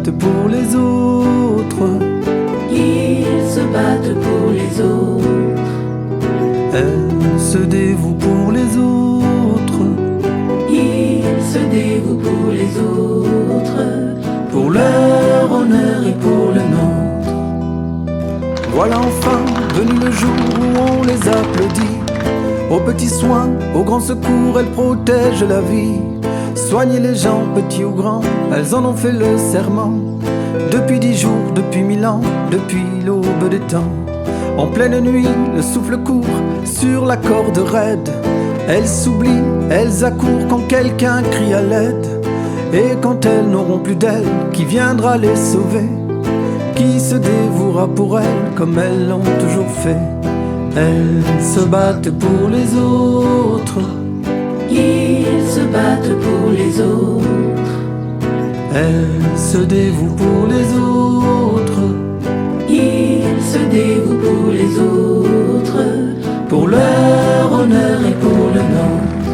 battent pour les autres. Ils se battent pour les autres. Elles se dévouent pour les autres. Ils se dévouent pour les autres, pour leur honneur et pour le nôtre. Voilà enfin venu le jour où on les applaudit. Aux petits soins, aux grands secours, elles protègent la vie. Soigner les gens, petits ou grands, elles en ont fait le serment. Depuis 10 jours, depuis 1000 ans, depuis l'aube des temps. En pleine nuit, le souffle court sur la corde raide. Elles s'oublient, elles accourent quand quelqu'un crie à l'aide. Et quand elles n'auront plus d'elles, qui viendra les sauver? Qui se dévouera pour elles comme elles l'ont toujours fait? Elles se battent pour les autres. Ils se battent pour les autres. Elles se dévouent pour les autres. Ils se dévouent pour les autres, pour leur honneur et pour le nôtre.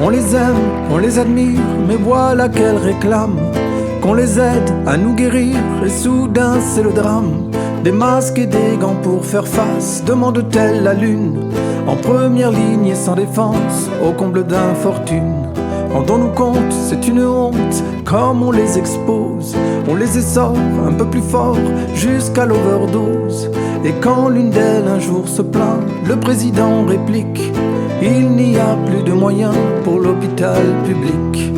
On les aime, on les admire, mais voilà qu'elles réclament qu'on les aide à nous guérir, et soudain c'est le drame. Des masques et des gants pour faire face, demande-t-elle la lune, en première ligne et sans défense, au comble d'infortune. Rendons-nous compte, c'est une honte, comme on les expose. On les essore un peu plus fort, jusqu'à l'overdose. Et quand l'une d'elles un jour se plaint, le président réplique: il n'y a plus de moyens pour l'hôpital public.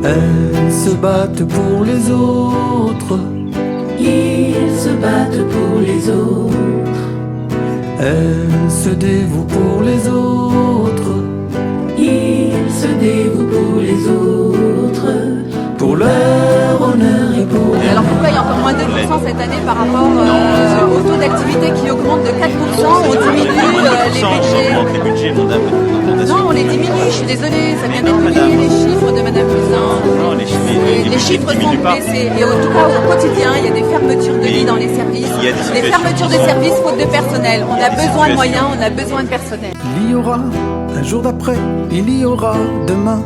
Elles se battent pour les autres. Ils se battent pour les autres. Elles se dévouent pour les autres. Ils se dévouent pour les autres, pour leur honneur et pour leur... Alors pourquoi il y a encore moins de 2% cette année par rapport au taux d'activité qui augmente de 4%? On diminue les budgets. Non, on les diminue, je suis désolée, ça vient d'être publié les chiffres de Madame Buzyn. Les chiffres sont baissés. Et en tout cas au quotidien, il y a des fermetures de lits dans les services. Des fermetures de services faute de personnel. On a besoin de moyens, on a besoin de personnel. Il y aura un jour d'après, il y aura demain.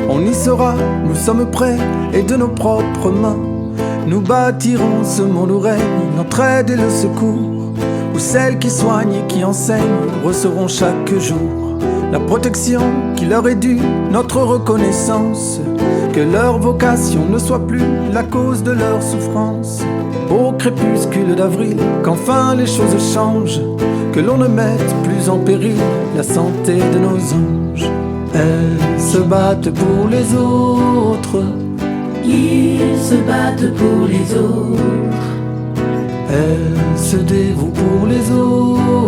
On y sera, nous sommes prêts, et de nos propres mains nous bâtirons ce monde où règne l'entraide et le secours, où celles qui soignent et qui enseignent recevront chaque jour la protection qui leur est due, notre reconnaissance. Que leur vocation ne soit plus la cause de leur souffrance. Au crépuscule d'avril, qu'enfin les choses changent, que l'on ne mette plus en péril la santé de nos anges. Elles se battent pour les autres. Ils se battent pour les autres. Elles se dévouent pour les autres.